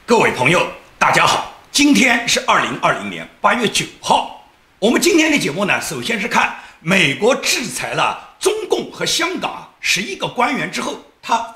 各位朋友，大家好，今天是2020年8月9号。我们今天的节目呢，首先是看美国制裁了中共和香港11个官员之后，它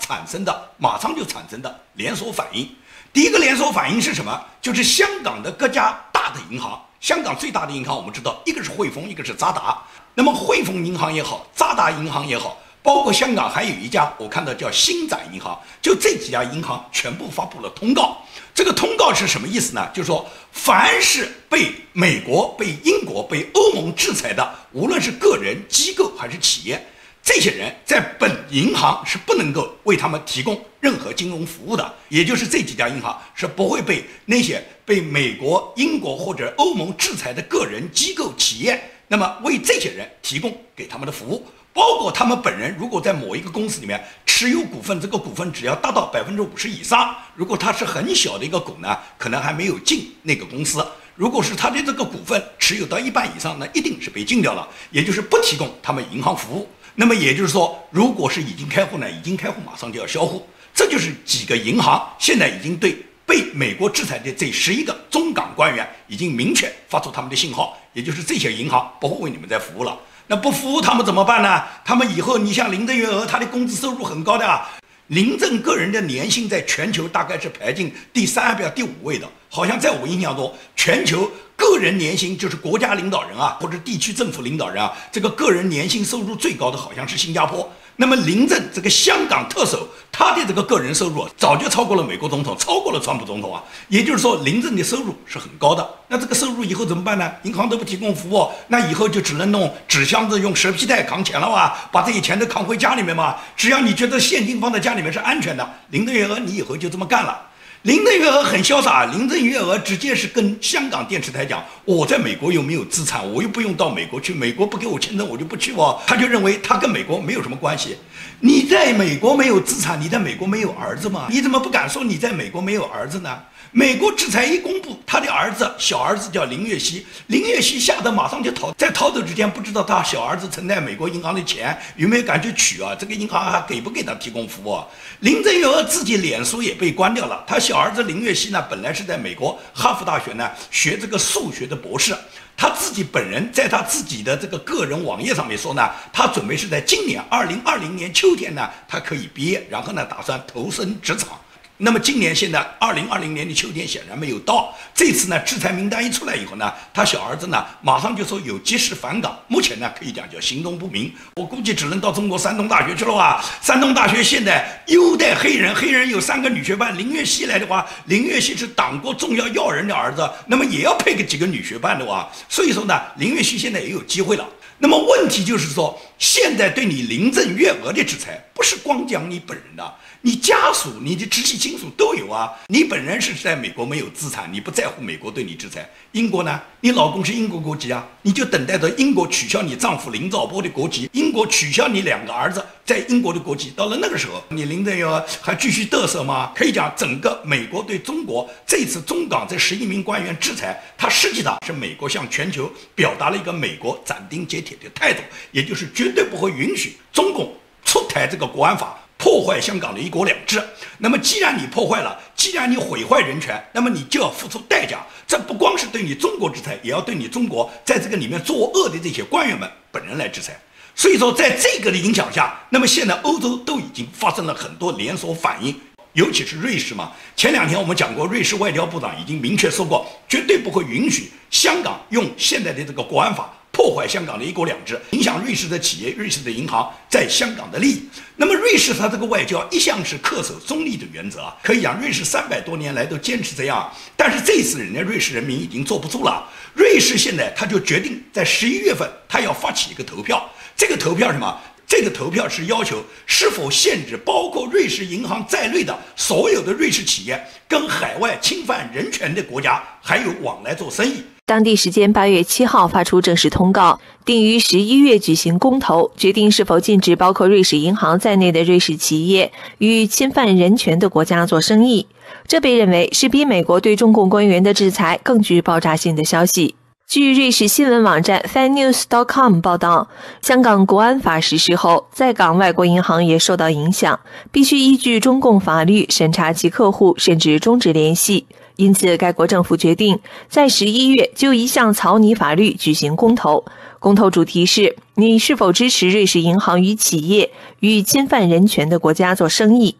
马上就产生的连锁反应。第一个连锁反应是什么？就是香港的各家大的银行。香港最大的银行我们知道，一个是汇丰，一个是渣打。那么汇丰银行也好，渣打银行也好，包括香港还有一家我看到叫星展银行，就这几家银行全部发布了通告。这个通告是什么意思呢？就是说，凡是被美国、被英国、被欧盟制裁的，无论是个人、机构还是企业，这些人在本银行是不能够为他们提供任何金融服务的，也就是这几家银行是不会被那些被美国、英国或者欧盟制裁的个人、机构、企业，那么为这些人提供给他们的服务。包括他们本人，如果在某一个公司里面持有股份，这个股份只要达到50%以上，如果他是很小的一个股呢，可能还没有进那个公司。如果是他的这个股份持有到1半以上，那一定是被禁掉了，也就是不提供他们银行服务。那么也就是说，如果是已经开户呢，已经开户马上就要销户。这就是几个银行现在已经对被美国制裁的这11个中港官员已经明确发出他们的信号，也就是这些银行不会为你们再服务了。那不服务他们怎么办呢？他们以后，你像林郑月娥，她的工资收入很高的啊。林郑个人的年薪在全球大概是排进第3还是第5位的，好像在我印象中，全球个人年薪就是国家领导人啊，或者地区政府领导人啊，这个个人年薪收入最高的好像是新加坡。那么林郑这个香港特首，他的这个个人收入早就超过了美国总统，超过了川普总统啊。也就是说，林郑的收入是很高的。那这个收入以后怎么办呢？银行都不提供服务，那以后就只能弄纸箱子，用蛇皮袋扛钱了哇，把这些钱都扛回家里面嘛。只要你觉得现金放在家里面是安全的，林郑月娥你以后就这么干了。林郑月娥很潇洒，林郑月娥直接是跟香港电视台讲，我在美国又没有资产，我又不用到美国去，美国不给我签证我就不去哦。他就认为他跟美国没有什么关系。你在美国没有资产，你在美国没有儿子吗？你怎么不敢说你在美国没有儿子呢？美国制裁一公布，他的儿子小儿子叫林月熙，林月熙吓得马上就逃，在逃走之前不知道他小儿子存在美国银行的钱有没有敢去取啊？这个银行还给不给他提供服务啊？林郑月娥自己脸书也被关掉了，他小儿子林月熙呢，本来是在美国哈佛大学呢学这个数学的博士。他自己本人在他自己的这个个人网页上面说呢，他准备是在今年2020年秋天呢，他可以毕业，然后呢打算投身职场。那么今年现在2020年的秋天显然没有到，这次呢制裁名单一出来以后呢，他小儿子呢马上就说有及时返岗，目前呢可以讲叫行踪不明，我估计只能到中国山东大学去了啊。山东大学现在优待黑人，黑人有3个女学伴，林月熙来的话，林月熙是党国重要要人的儿子，那么也要配个几个女学伴的哇。所以说呢，林月熙现在也有机会了。那么问题就是说，现在对你林郑月娥的制裁不是光讲你本人的，你家属、你的直系亲属都有啊。你本人是在美国没有资产，你不在乎美国对你制裁。英国呢，你老公是英国国籍啊，你就等待着英国取消你丈夫林兆波的国籍，英国取消你2个儿子在英国的国籍。到了那个时候，你林郑月娥还继续嘚瑟吗？可以讲，整个美国对中国这次中港这11名官员制裁，它实际上是美国向全球表达了一个美国斩钉截铁的态度，也就是绝对不会允许中共出台这个国安法，破坏香港的1国2制。那么既然你破坏了，既然你毁坏人权，那么你就要付出代价。这不光是对你中国制裁，也要对你中国在这个里面作恶的这些官员们本人来制裁。所以说在这个的影响下，那么现在欧洲都已经发生了很多连锁反应，尤其是瑞士嘛。前2天我们讲过，瑞士外交部长已经明确说过，绝对不会允许香港用现在的这个国安法破坏香港的1国2制，影响瑞士的企业、瑞士的银行在香港的利益。那么瑞士它这个外交一向是恪守中立的原则啊，可以讲瑞士300多年来都坚持这样。但是这次人家瑞士人民已经坐不住了，瑞士现在他就决定在11月份他要发起一个投票。这个投票是什么？这个投票是要求是否限制包括瑞士银行在内的所有的瑞士企业跟海外侵犯人权的国家还有往来做生意。当地时间8月7号发出正式通告，定于11月举行公投，决定是否禁止包括瑞士银行在内的瑞士企业与侵犯人权的国家做生意。这被认为是比美国对中共官员的制裁更具爆炸性的消息。据瑞士新闻网站 fannews.com 报道，香港国安法实施后，在港外国银行也受到影响，必须依据中共法律审查其客户，甚至终止联系。因此，该国政府决定在11月就一项草拟法律举行公投。公投主题是：你是否支持瑞士银行与企业与侵犯人权的国家做生意？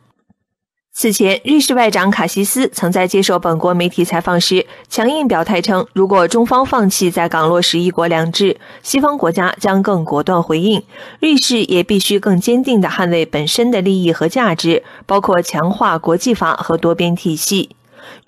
此前，瑞士外长卡西斯曾在接受本国媒体采访时强硬表态称，如果中方放弃在港落实一国两制，西方国家将更果断回应。瑞士也必须更坚定地捍卫本身的利益和价值，包括强化国际法和多边体系。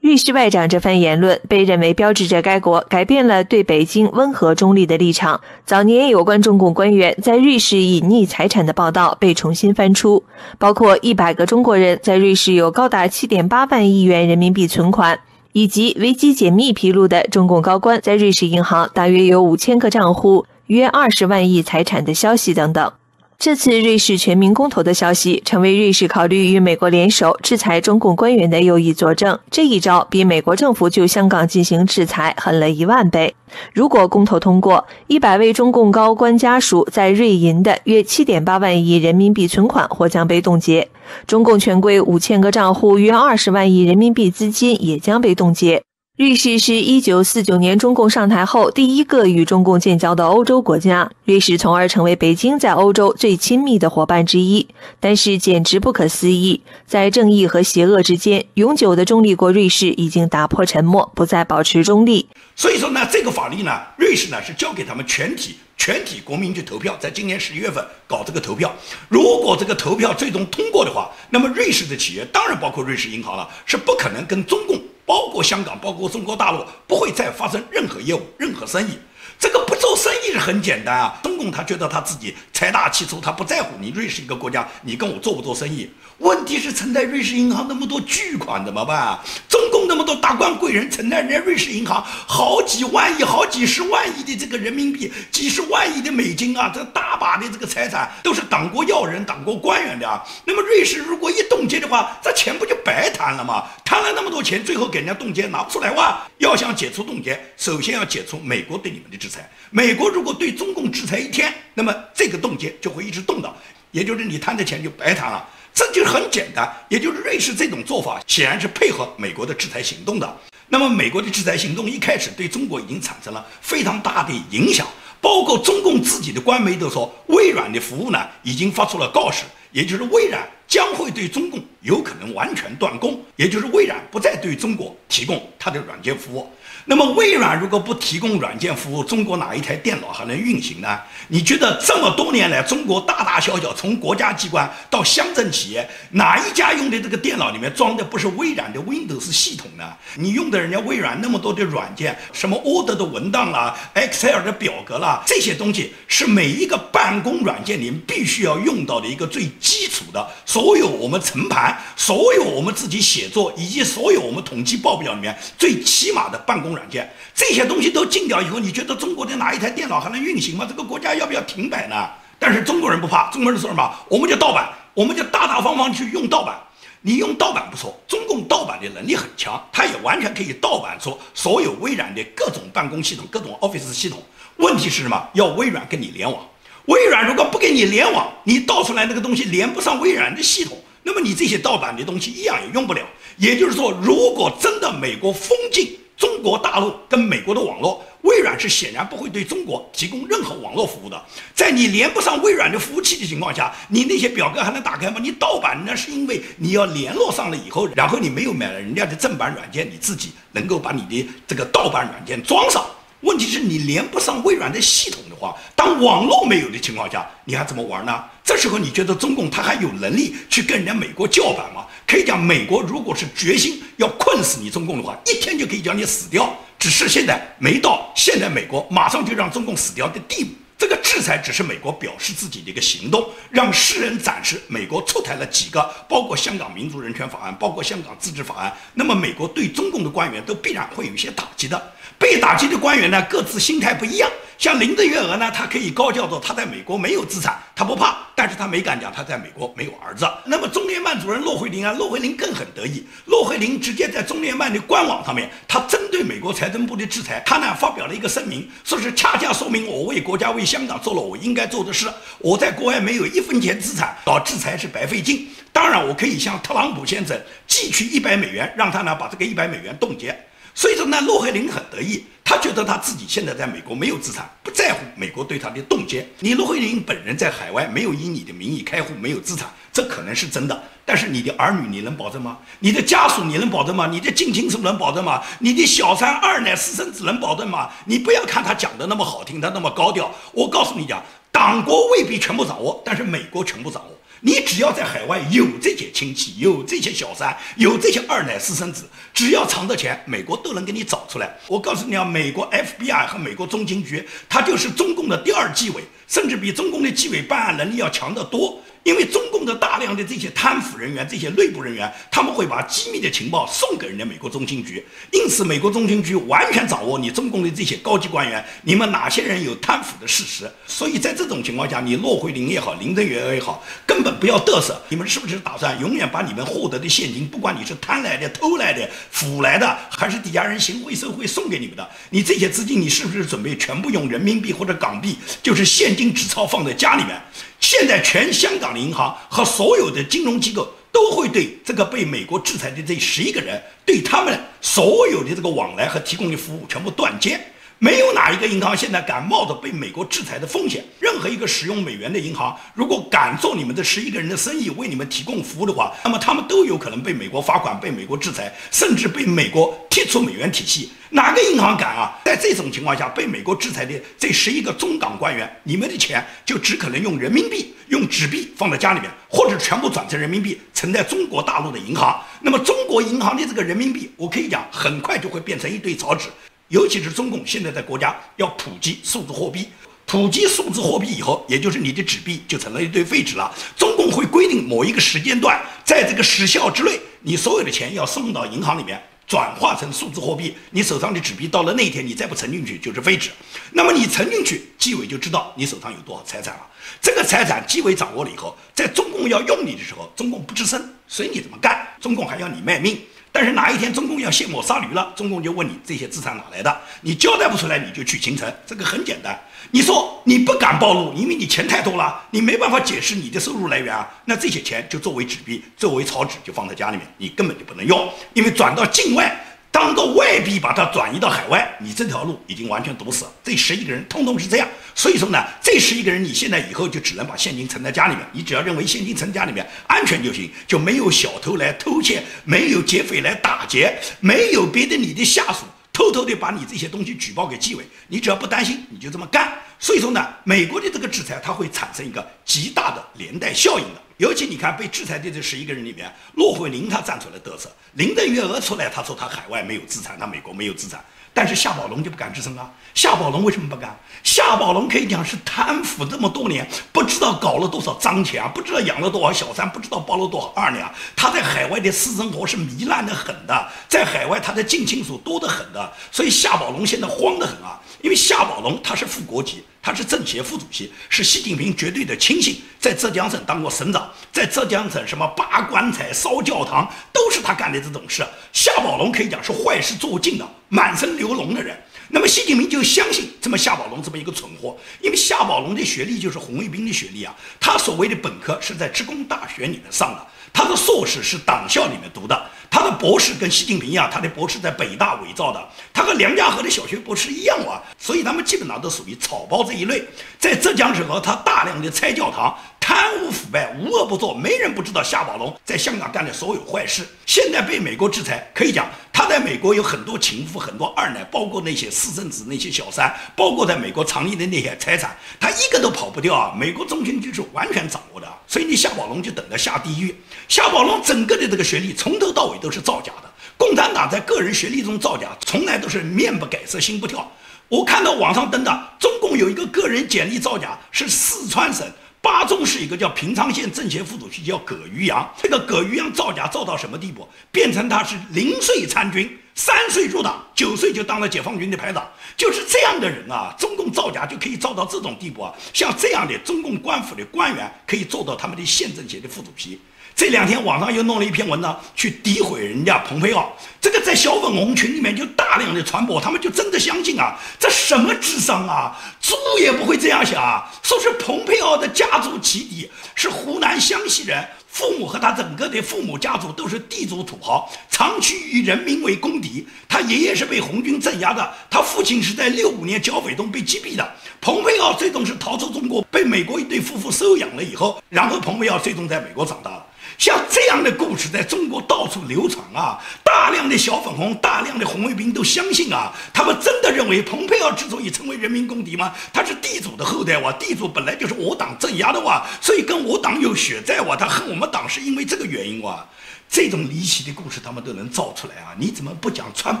瑞士外长这番言论被认为标志着该国改变了对北京温和中立的立场。早年有关中共官员在瑞士隐匿财产的报道被重新翻出，包括100个中国人在瑞士有高达 7.8 万亿元人民币存款，以及维基解密披露的中共高官在瑞士银行大约有5000个账户、约20万亿财产的消息等等。这次瑞士全民公投的消息成为瑞士考虑与美国联手制裁中共官员的又一佐证。这一招比美国政府就香港进行制裁狠了10000倍。如果公投通过，100位中共高官家属在瑞银的约 7.8 万亿人民币存款或将被冻结，中共权贵5000个账户约20万亿人民币资金也将被冻结。瑞士是1949年中共上台后第一个与中共建交的欧洲国家，瑞士从而成为北京在欧洲最亲密的伙伴之一。但是简直不可思议，在正义和邪恶之间，永久的中立国瑞士已经打破沉默，不再保持中立。所以说呢，这个法律呢，瑞士呢是交给他们全体国民去投票，在今年11月份搞这个投票。如果这个投票最终通过的话，那么瑞士的企业，当然包括瑞士银行了，是不可能跟中共，包括香港，包括中国大陆，不会再发生任何业务、任何生意。这个不做生意是很简单啊，中共他觉得他自己财大气粗，他不在乎你瑞士一个国家，你跟我做不做生意。问题是存在瑞士银行那么多巨款怎么办啊？中共那么多达官贵人存在人家瑞士银行好几万亿、好几十万亿的这个人民币，几十万亿的美金啊，这大把的这个财产都是党国要人、党国官员的啊。那么瑞士如果一冻结的话，这钱不就白谈了吗？谈了那么多钱，最后给人家冻结拿不出来哇！要想解除冻结，首先要解除美国对你们的制裁。美国如果对中共制裁一天，那么这个冻结就会一直冻到，也就是你贪的钱就白谈了。这就很简单，也就是瑞士这种做法显然是配合美国的制裁行动的。那么美国的制裁行动一开始对中国已经产生了非常大的影响，包括中共自己的官媒都说，微软的服务呢已经发出了告示，也就是微软将会对中共有可能完全断供，也就是微软不再对中国提供它的软件服务。那么微软如果不提供软件服务，中国哪一台电脑还能运行呢？你觉得这么多年来，中国大大小小，从国家机关到乡镇企业，哪一家用的这个电脑里面装的不是微软的 Windows 系统呢？你用的人家微软那么多的软件，什么 Word 的文档啦、Excel 的表格啦，这些东西是每一个办公软件里面必须要用到的一个最基础的，所有我们晨盘，所有我们自己写作，以及所有我们统计报表里面最起码的办公软件，这些东西都禁掉以后，你觉得中国的哪一台电脑还能运行吗？这个国家要不要停摆呢？但是中国人不怕，中国人说什么？我们就盗版，我们就大大方方去用盗版。你用盗版不错，中共盗版的能力很强，它也完全可以盗版出所有微软的各种办公系统、各种 Office 系统。问题是什么？要微软跟你联网。微软如果不跟你联网，你盗出来那个东西连不上微软的系统，那么你这些盗版的东西一样也用不了。也就是说，如果真的美国封禁中国大陆跟美国的网络，微软是显然不会对中国提供任何网络服务的。在你连不上微软的服务器的情况下，你那些表格还能打开吗？你盗版呢，是因为你要联络上了以后，然后你没有买了人家的正版软件，你自己能够把你的这个盗版软件装上。问题是你连不上微软的系统的话，当网络没有的情况下，你还怎么玩呢？这时候你觉得中共他还有能力去跟人家美国叫板吗？可以讲，美国如果是决心要困死你中共的话，一天就可以将你死掉。只是现在没到现在美国马上就让中共死掉的地步。这个制裁只是美国表示自己的一个行动，让世人展示美国出台了几个，包括香港民主人权法案，包括香港自治法案。那么美国对中共的官员都必然会有一些打击的。被打击的官员呢，各自心态不一样。像林郑月娥呢，她可以高叫着她在美国没有资产，她不怕，但是她没敢讲她在美国没有儿子。那么中联办主任骆惠玲啊，骆惠玲更很得意，骆惠玲直接在中联办的官网上面，她针对美国财政部的制裁，她呢发表了一个声明，说是恰恰说明我为国家为香港做了我应该做的事，我在国外没有1分钱资产，搞制裁是白费劲。当然，我可以向特朗普先生寄去100美元，让他呢把这个100美元冻结。所以说呢，骆惠玲很得意，他觉得他自己现在在美国没有资产，不在乎美国对他的冻结。你骆惠玲本人在海外没有以你的名义开户，没有资产，这可能是真的。但是你的儿女你能保证吗？你的家属你能保证吗？你的近亲属能保证吗？你的小三、二奶、私生子能保证吗？你不要看他讲的那么好听，他那么高调。我告诉你讲，党国未必全部掌握，但是美国全部掌握。你只要在海外有这些亲戚，有这些小三，有这些二奶私生子，只要藏着钱，美国都能给你找出来。我告诉你啊，美国 FBI 和美国中情局，它就是中共的第2纪委，甚至比中共的纪委办案能力要强得多。因为中共的大量的这些贪腐人员、这些内部人员，他们会把机密的情报送给人家美国中情局，因此美国中情局完全掌握你中共的这些高级官员，你们哪些人有贪腐的事实。所以在这种情况下，你骆惠玲也好，林郑月娥也好，根本不要嘚瑟。你们是不是打算永远把你们获得的现金，不管你是贪来的、偷来的、腐来的，还是底下人行贿受贿送给你们的，你这些资金你是不是准备全部用人民币或者港币，就是现金纸钞放在家里面？现在全香港的银行和所有的金融机构都会对这个被美国制裁的这11个人，对他们所有的这个往来和提供的服务全部断接。没有哪一个银行现在敢冒着被美国制裁的风险。任何一个使用美元的银行，如果敢做你们这11个人的生意，为你们提供服务的话，那么他们都有可能被美国罚款、被美国制裁，甚至被美国踢出美元体系。哪个银行敢啊？在这种情况下，被美国制裁的这11个中港官员，你们的钱就只可能用人民币、用纸币放在家里面，或者全部转成人民币，存在中国大陆的银行。那么中国银行的这个人民币，我可以讲，很快就会变成一堆草纸。尤其是中共现在在国家要普及数字货币，普及数字货币以后，也就是你的纸币就成了一堆废纸了。中共会规定某一个时间段，在这个时效之内，你所有的钱要送到银行里面，转化成数字货币。你手上的纸币到了那天，你再不存进去就是废纸。那么你存进去，纪委就知道你手上有多少财产了。这个财产纪委掌握了以后，在中共要用你的时候，中共不吱声，随你怎么干，中共还要你卖命。但是哪一天中共要卸磨杀驴了，中共就问你这些资产哪来的，你交代不出来，你就去秦城。这个很简单，你说你不敢暴露，因为你钱太多了，你没办法解释你的收入来源啊，那这些钱就作为纸币，作为草纸就放在家里面，你根本就不能用，因为转到境外当个外币把它转移到海外，你这条路已经完全堵死了。这11个人通通是这样，所以说呢，这11个人你现在以后就只能把现金存在家里面，你只要认为现金存家里面安全就行，就没有小偷来偷窃，没有劫匪来打劫，没有别的你的下属偷偷的把你这些东西举报给纪委，你只要不担心，你就这么干。所以说呢，美国的这个制裁它会产生一个极大的连带效应的。尤其你看被制裁的这11个人里面，骆惠玲她站出来嘚瑟，林郑月娥出来，她说她海外没有资产，她美国没有资产，但是夏宝龙就不敢吱声啊。夏宝龙为什么不敢？夏宝龙可以讲是贪腐这么多年，不知道搞了多少脏钱啊，不知道养了多少小三，不知道包了多少二娘。他在海外的私生活是糜烂的很的，在海外他的近亲属多得很的，所以夏宝龙现在慌得很啊。因为夏宝龙他是副国级，他是政协副主席，是习近平绝对的亲信，在浙江省当过省长，在浙江省什么扒棺材、烧教堂都是他干的这种事。夏宝龙可以讲是坏事做尽的，满身流脓的人。那么习近平就相信这么夏宝龙这么一个蠢货，因为夏宝龙的学历就是红卫兵的学历啊，他所谓的本科是在职工大学里面上的，他的硕士是党校里面读的，他的博士跟习近平一样，他的博士在北大伪造的，他和梁家河的小学博士一样啊，所以他们基本上都属于草包这一类。在浙江省和他大量的拆教堂，贪污腐败，无恶不作，没人不知道夏宝龙在香港干的所有坏事。现在被美国制裁，可以讲他在美国有很多情妇，很多二奶，包括那些私生子、那些小三，包括在美国藏匿的那些财产，他一个都跑不掉啊！美国中情局是完全掌握的，所以你夏宝龙就等着下地狱。夏宝龙整个的这个学历从头到尾都是造假的，共产党在个人学历中造假，从来都是面不改色心不跳。我看到网上登的，中共有一个个人简历造假，是四川省巴中市一个叫平昌县政协副主席叫葛余扬，这个葛余扬造假造到什么地步？变成他是0岁参军， 3岁入党，9岁就当了解放军的排长，就是这样的人啊，中共造假就可以造到这种地步啊！像这样的中共官府的官员可以做到他们的县政协的副主席。这2天网上又弄了一篇文章去诋毁人家蓬佩奥，这个在小粉红群里面就大量的传播，他们就真的相信啊，这什么智商啊，猪也不会这样想啊！说是蓬佩奥的家族起底是湖南湘西人，父母和他整个的父母家族都是地主土豪，长期与人民为公敌。他爷爷是被红军镇压的，他父亲是在65年剿匪中被击毙的。蓬佩奥最终是逃出中国，被美国一对夫妇收养了以后，然后蓬佩奥最终在美国长大了。像这样的故事在中国到处流传啊，大量的小粉红、大量的红卫兵都相信啊，他们真的认为蓬佩奥之所以成为人民公敌吗？他是地主的后代哇，地主本来就是我党镇压的哇，所以跟我党有血债哇，他恨我们党是因为这个原因哇。这种离奇的故事他们都能造出来啊！你怎么不讲川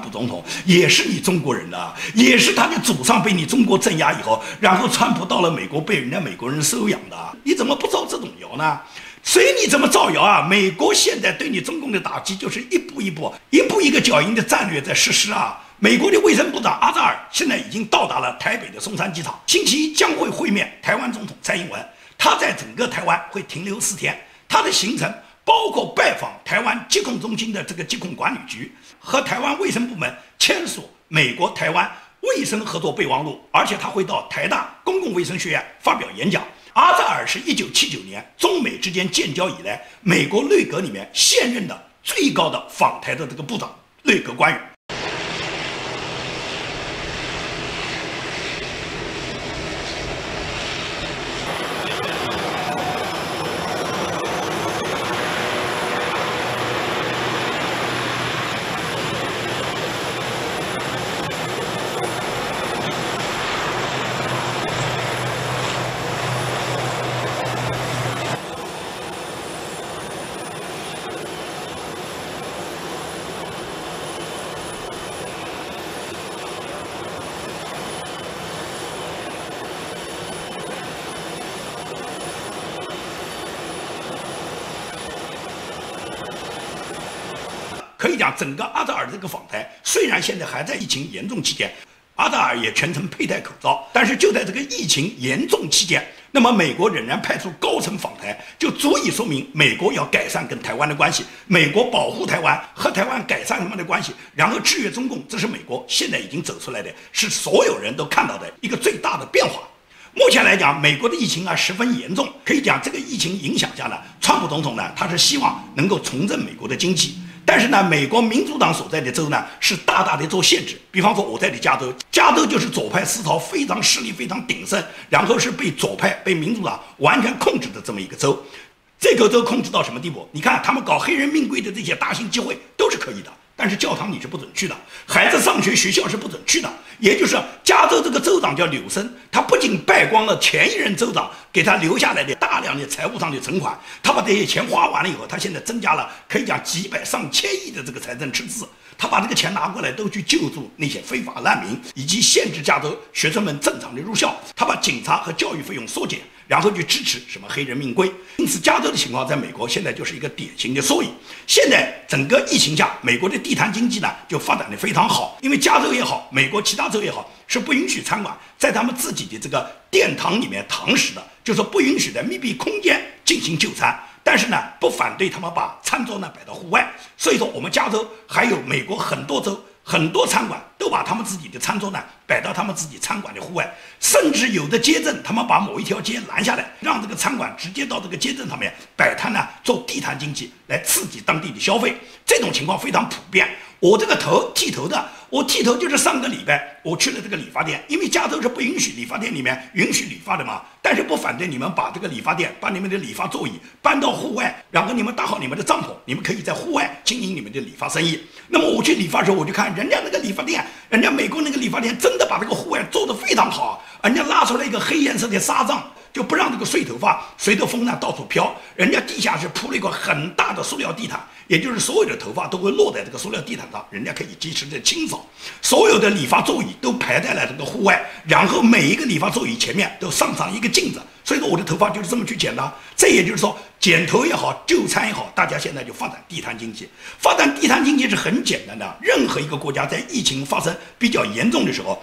普总统也是你中国人的，也是他的祖上被你中国镇压以后，然后川普到了美国被人家美国人收养的，你怎么不造这种谣呢？随你怎么造谣啊！美国现在对你中共的打击就是一步一个脚印的战略在实施啊！美国的卫生部长阿扎尔现在已经到达了台北的松山机场，星期一将会会面台湾总统蔡英文，他在整个台湾会停留4天，他的行程包括拜访台湾疾控中心的这个疾控管理局，和台湾卫生部门签署美国台湾卫生合作备忘录，而且他会到台大公共卫生学院发表演讲。阿扎尔是1979年中美之间建交以来，美国内阁里面现任的最高的访台的这个部长、内阁官员。可以讲，整个阿扎尔这个访台，虽然现在还在疫情严重期间，阿扎尔也全程佩戴口罩，但是就在这个疫情严重期间，那么美国仍然派出高层访台，就足以说明美国要改善跟台湾的关系，美国保护台湾，和台湾改善他们的关系，然后制约中共，这是美国现在已经走出来的，是所有人都看到的一个最大的变化。目前来讲，美国的疫情啊十分严重，可以讲这个疫情影响下呢，川普总统呢他是希望能够重振美国的经济。但是呢，美国民主党所在的州呢是大大的做限制，比方说我在的加州，加州就是左派思潮非常势力非常鼎盛，然后是被左派被民主党完全控制的这么一个州。这个州控制到什么地步？你看他们搞黑人命贵的这些大型集会都是可以的，但是教堂你是不准去的，孩子上学学校是不准去的。也就是加州这个州长叫纽森，他不仅败光了前一任州长给他留下来的大量的财务上的存款，他把这些钱花完了以后，他现在增加了可以讲几百上千亿的这个财政赤字，他把这个钱拿过来都去救助那些非法难民，以及限制加州学生们正常的入校，他把警察和教育费用缩减，然后去支持什么黑人命贵。因此加州的情况在美国现在就是一个典型的缩影。现在整个疫情下，美国的地摊经济呢就发展的非常好，因为加州也好，美国其他州也好，是不允许餐馆在他们自己的这个殿堂里面堂食的，就是不允许在密闭空间进行就餐。但是呢，不反对他们把餐桌呢摆到户外。所以说，我们加州还有美国很多州很多餐馆都把他们自己的餐桌呢摆到他们自己餐馆的户外，甚至有的街镇他们把某一条街拦下来，让这个餐馆直接到这个街镇上面摆摊呢，做地摊经济来刺激当地的消费。这种情况非常普遍。我这个剃头的，我剃头就是上个礼拜我去了这个理发店，因为加州是不允许理发店里面允许理发的嘛，但是不反对你们把这个理发店把你们的理发座椅搬到户外，然后你们搭好你们的帐篷，你们可以在户外经营你们的理发生意。那么我去理发的时候，我就看人家那个理发店，人家美国那个理发店真的把这个户外做得非常好，人家拉出来一个黑颜色的纱帐，就不让这个碎头发随着风呢到处飘，人家地下是铺了一个很大的塑料地毯，也就是所有的头发都会落在这个塑料地毯上，人家可以及时的清扫。所有的理发座椅都排在了这个户外，然后每一个理发座椅前面都上一个镜子，所以说我的头发就是这么去剪的。这也就是说，剪头也好，就餐也好，大家现在就发展地摊经济。发展地摊经济是很简单的，任何一个国家在疫情发生比较严重的时候，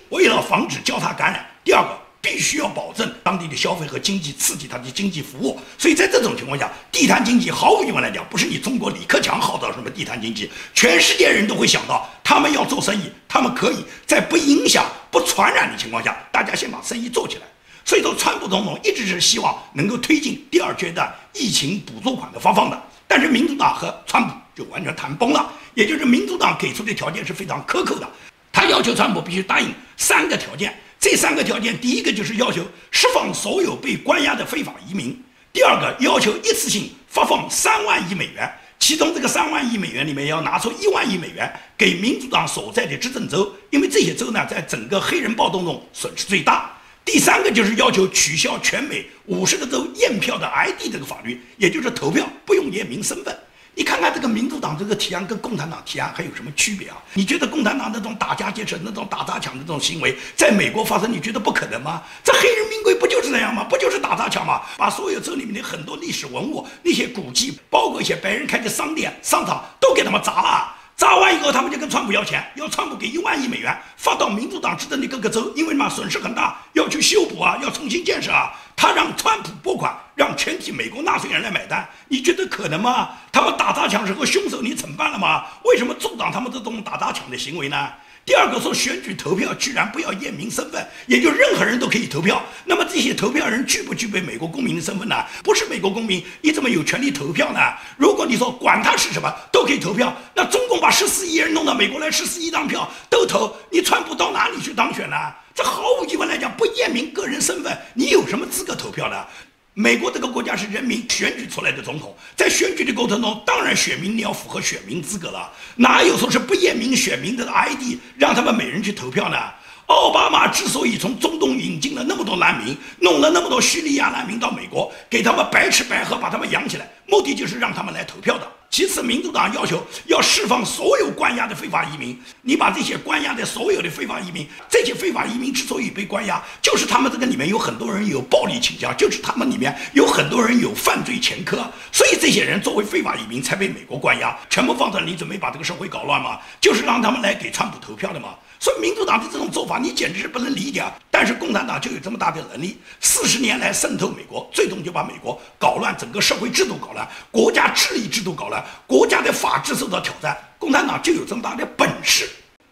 为了防止交叉感染，第二个必须要保证当地的消费和经济，刺激它的经济服务。所以在这种情况下，地摊经济毫无疑问来讲，不是你中国李克强号召什么地摊经济，全世界人都会想到，他们要做生意，他们可以在不影响、不传染的情况下，大家先把生意做起来。所以说，川普总统一直是希望能够推进第二阶段疫情补助款的发放的，但是民主党和川普就完全谈崩了，也就是民主党给出的条件是非常苛刻的，他要求川普必须答应3个条件。这3个条件，第一个就是要求释放所有被关押的非法移民，第二个要求一次性发放3万亿美元，其中这个3万亿美元里面要拿出1万亿美元给民主党所在的执政州，因为这些州呢在整个黑人暴动中损失最大。第3个就是要求取消全美50个州验票的 ID 这个法律，也就是投票不用验明身份。你看看这个民主党这个提案跟共产党提案还有什么区别啊？你觉得共产党那种打家劫舍、那种打砸抢的这种行为在美国发生，你觉得不可能吗？这黑人民贵不就是那样吗？不就是打砸抢吗？把所有州里面的很多历史文物、那些古迹，包括一些白人开的商店、商场，都给他们砸了。砸完以后，他们就跟川普要钱，要川普给1万亿美元发到民主党执政的各个州，因为嘛损失很大，要去修补啊，要重新建设啊。他让川普拨款，让全体美国纳税人来买单，你觉得可能吗？他们打砸抢时候凶手你惩办了吗？为什么阻挡他们这种打砸抢的行为呢？第二个说选举投票居然不要验明身份，也就任何人都可以投票。那么这些投票人具不具备美国公民的身份呢？不是美国公民，你怎么有权利投票呢？如果你说管他是什么都可以投票，那中共把14亿人弄到美国来，14亿张票都投，你川普到哪里去当选呢？这毫无疑问来讲，不验明个人身份，你有什么资格投票呢？美国这个国家是人民选举出来的总统，在选举的过程中，当然选民你要符合选民资格了，哪有说是不验明选民的 ID 让他们每人去投票呢？奥巴马之所以从中东引进了那么多难民，弄了那么多叙利亚难民到美国，给他们白吃白喝，把他们养起来，目的就是让他们来投票的。其次，民主党要求要释放所有关押的非法移民，你把这些关押的所有的非法移民，这些非法移民之所以被关押，就是他们这个里面有很多人有暴力倾向，就是他们里面有很多人有犯罪前科，所以这些人作为非法移民才被美国关押，全部放在你准备把这个社会搞乱吗？就是让他们来给川普投票的吗？所以民主党的这种做法你简直是不能理解啊！但是共产党就有这么大的能力，40年来渗透美国，最终就把美国搞乱，整个社会制度搞乱，国家治理制度搞乱，国家的法治受到挑战，共产党就有这么大的本事。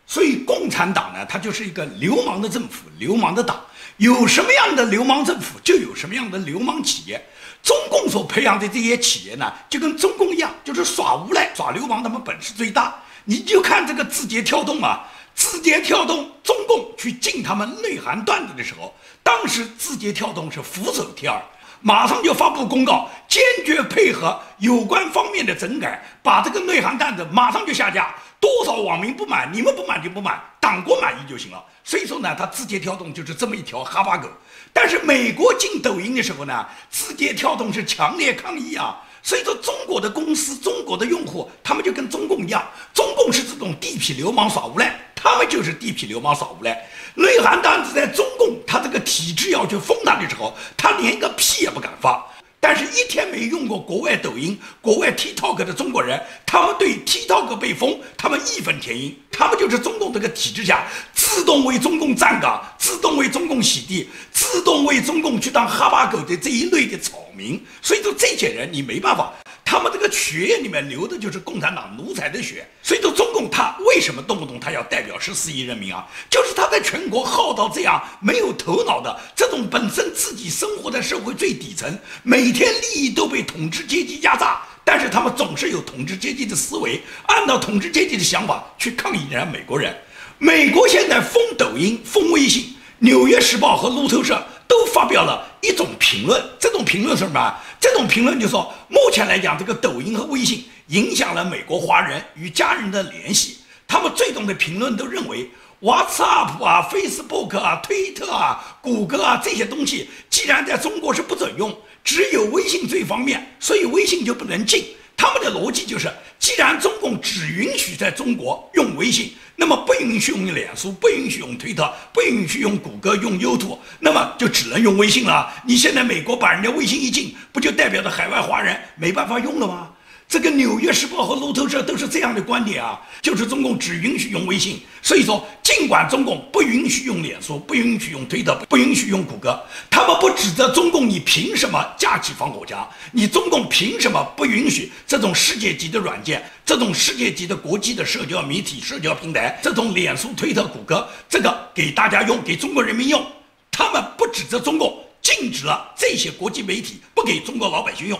所以共产党呢，它就是一个流氓的政府，流氓的党，有什么样的流氓政府，就有什么样的流氓企业。中共所培养的这些企业呢，就跟中共一样，就是耍无赖、耍流氓，他们本事最大。你就看这个字节跳动啊，字节跳动，中共去禁他们内涵段子的时候，当时字节跳动是俯首帖耳，马上就发布公告，坚决配合有关方面的整改，把这个内涵段子马上就下架。多少网民不满，你们不满就不满，党国满意就行了。所以说呢，他字节跳动就是这么一条哈巴狗。但是美国进抖音的时候呢，字节跳动是强烈抗议啊。所以说中国的公司、中国的用户，他们就跟中共一样，中共是这种地痞流氓耍无赖，他们就是地痞流氓耍无赖。内涵段子在中共，他这个体制要去封他的时候，他连一个屁也不敢发。但是一天没用过国外抖音、国外 TikTok 的中国人，他们对 TikTok 被封，他们义愤填膺，他们就是中共这个体制下自动为中共站岗、自动为中共洗地、自动为中共去当哈巴狗的这一类的草民。所以说这些人你没办法，他们这个血液里面流的就是共产党奴才的血。所以说中共他为什么动不动他要代表14亿人民啊？就是他在全国号召这样没有头脑的这种本身自己生活在社会最底层，每天利益都被统治阶级压榨，但是他们总是有统治阶级的思维，按照统治阶级的想法去抗议人家美国人。美国现在封抖音、封微信，纽约时报和路透社都发表了一种评论，这种评论是什么？这种评论就说，目前来讲，这个抖音和微信影响了美国华人与家人的联系。他们最终的评论都认为， WhatsApp 啊、Facebook 啊、推特啊、谷歌啊这些东西，既然在中国是不准用，只有微信最方便，所以微信就不能进。他们的逻辑就是，既然中共只允许在中国用微信，那么不允许用脸书，不允许用推特，不允许用谷歌、用 YouTube， 那么就只能用微信了。你现在美国把人家微信一禁，不就代表着海外华人没办法用了吗？这个《纽约时报》和路透社都是这样的观点啊，就是中共只允许用微信。所以说，尽管中共不允许用脸书，不允许用推特，不允许用谷歌，他们不指责中共你凭什么架起防火墙？你中共凭什么不允许这种世界级的软件，这种世界级的国际的社交媒体、社交平台，这种脸书、推特、谷歌，这个给大家用，给中国人民用？他们不指责中共禁止了这些国际媒体，不给中国老百姓用。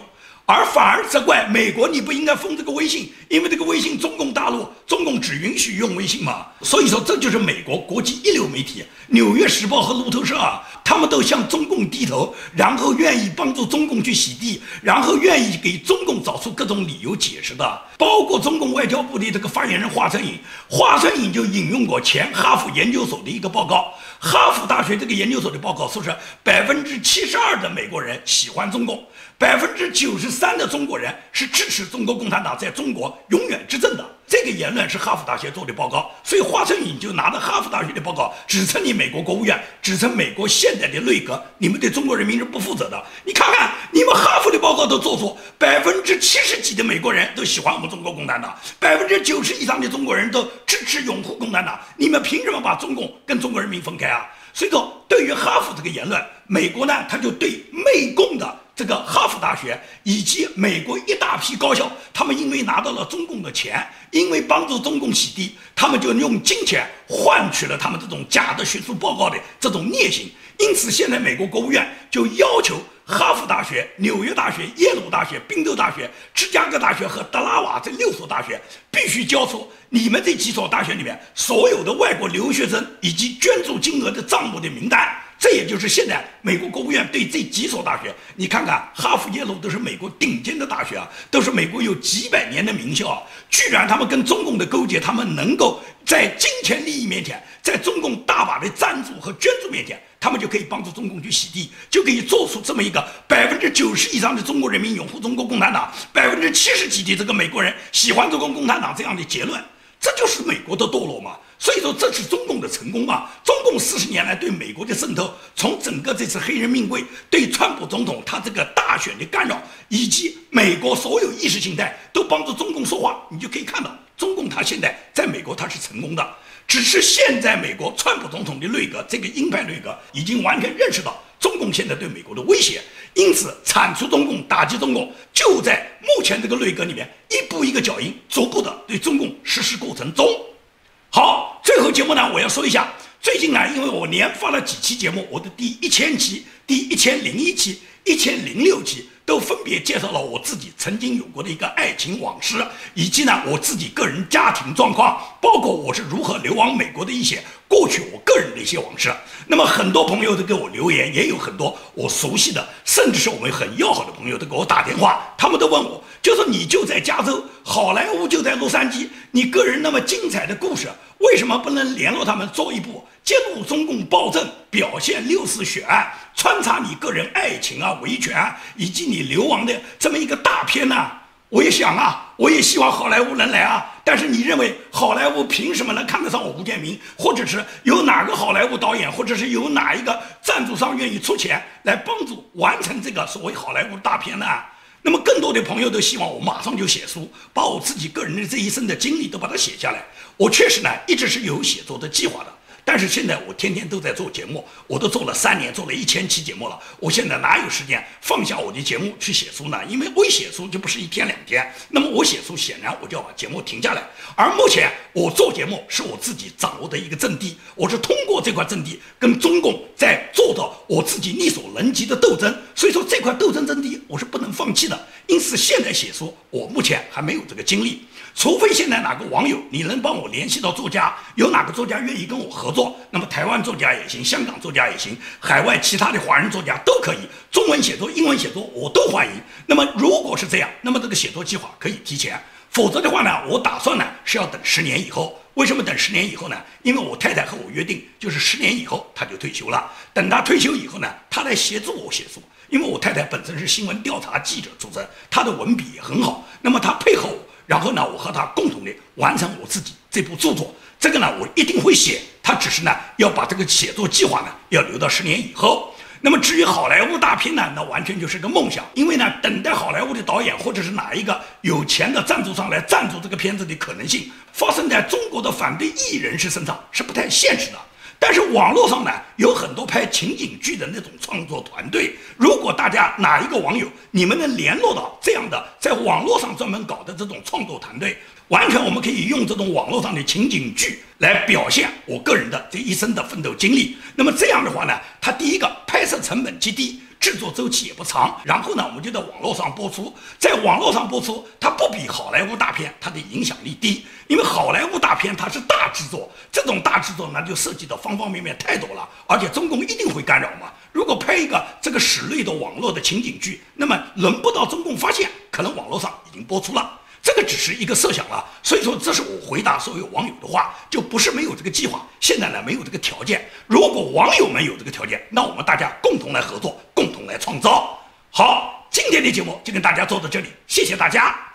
而反而责怪美国，你不应该封这个微信，因为这个微信中共大陆，中共只允许用微信嘛。所以说，这就是美国国际一流媒体《纽约时报》和路透社啊，他们都向中共低头，然后愿意帮助中共去洗地，然后愿意给中共找出各种理由解释的。包括中共外交部的这个发言人华春莹就引用过前哈佛研究所的一个报告，哈佛大学这个研究所的报告说是72%的美国人喜欢中共，93%的中国人是支持中国共产党在中国永远执政的。这个言论是哈佛大学做的报告，所以华春莹就拿着哈佛大学的报告指称你美国国务院，指称美国现在的内阁，你们对中国人民是不负责的。你看看，你们哈佛的报告都做出70%几的美国人都喜欢我们中国共产党，90%以上的中国人都支持拥护共产党，你们凭什么把中共跟中国人民分开啊？所以说，对于哈佛这个言论，美国呢，他就对媚共的这个哈佛大学以及美国一大批高校，他们因为拿到了中共的钱，因为帮助中共洗地，他们就用金钱换取了他们这种假的学术报告的这种劣行。因此，现在美国国务院就要求哈佛大学、纽约大学、耶鲁大学、宾州大学、芝加哥大学和德拉瓦这6所大学必须交出你们这几所大学里面所有的外国留学生以及捐助金额的账目的名单。这也就是现在美国国务院对这几所大学，你看看哈佛、耶鲁都是美国顶尖的大学啊，都是美国有几百年的名校啊，居然他们跟中共的勾结，他们能够在金钱利益面前，在中共大把的赞助和捐助面前，他们就可以帮助中共去洗地，就可以做出这么一个90%以上的中国人民拥护中国共产党，70%几的这个美国人喜欢中国共产党这样的结论。这就是美国的堕落嘛。所以说这是中共的成功啊！中共40年来对美国的渗透，从整个这次黑人命贵，对川普总统他这个大选的干扰，以及美国所有意识形态都帮助中共说话，你就可以看到中共他现在在美国他是成功的。只是现在美国川普总统的内阁，这个鹰派内阁已经完全认识到中共现在对美国的威胁，因此铲除中共、打击中共，就在目前这个内阁里面一步一个脚印，逐步的对中共实施过程中。好，最后节目呢，我要说一下，最近呢，因为我连发了几期节目，我的第1000期、第1001期、1006期都分别介绍了我自己曾经有过的一个爱情往事，以及呢我自己个人家庭状况，包括我是如何流亡美国的一些过去我个人的一些往事。那么很多朋友都给我留言，也有很多我熟悉的，甚至是我们很要好的朋友都给我打电话，他们都问我，就说你就在加州，好莱坞就在洛杉矶，你个人那么精彩的故事，为什么不能联络他们做一部揭露中共暴政、表现6·4血案，穿插你个人爱情啊、维权啊，以及你流亡的这么一个大片呢？我也想啊，我也希望好莱坞能来啊，但是你认为好莱坞凭什么能看得上我吴建民，或者是有哪个好莱坞导演，或者是有哪一个赞助商愿意出钱来帮助完成这个所谓好莱坞大片呢？那么更多的朋友都希望我马上就写书，把我自己个人的这一生的经历都把它写下来。我确实呢一直是有写作的计划的，但是现在我天天都在做节目，我都做了3年，做了1000期节目了，我现在哪有时间放下我的节目去写书呢？因为我一写书就不是1天2天，那么我写书显然我就要把节目停下来。而目前我做节目是我自己掌握的一个阵地，我是通过这块阵地跟中共在做到我自己力所能及的斗争，所以说这块斗争阵地我是不能放弃的。因此现在写书我目前还没有这个精力，除非现在哪个网友你能帮我联系到作家，有哪个作家愿意跟我合作，那么台湾作家也行，香港作家也行，海外其他的华人作家都可以，中文写作、英文写作我都欢迎。那么如果是这样，那么这个写作计划可以提前，否则的话呢，我打算呢是要等10年以后，为什么等10年以后呢？因为我太太和我约定，就是10年以后她就退休了。等她退休以后呢，她来协助我写作。因为我太太本身是新闻调查记者出身，她的文笔也很好。那么她配合我，然后呢，我和她共同的完成我自己这部著作。这个呢，我一定会写。她只是呢，要把这个写作计划呢，要留到10年以后。那么至于好莱坞大片呢，那完全就是个梦想，因为呢，等待好莱坞的导演或者是哪一个有钱的赞助商来赞助这个片子的可能性，发生在中国的反对异议人士身上是不太现实的。但是网络上呢，有很多拍情景剧的那种创作团队，如果大家哪一个网友你们能联络到这样的在网络上专门搞的这种创作团队，完全我们可以用这种网络上的情景剧来表现我个人的这一生的奋斗经历。那么这样的话呢，它第一个拍摄成本极低，制作周期也不长，然后呢，我们就在网络上播出。在网络上播出，它不比好莱坞大片它的影响力低，因为好莱坞大片它是大制作，这种大制作呢就涉及到方方面面太多了，而且中共一定会干扰嘛。如果拍一个这个室内的网络的情景剧，那么轮不到中共发现，可能网络上已经播出了。这个只是一个设想了，所以说这是我回答所有网友的话，就不是没有这个计划，现在呢没有这个条件。如果网友们有这个条件，那我们大家共同来合作，共同来创造。好，今天的节目就跟大家做到这里，谢谢大家。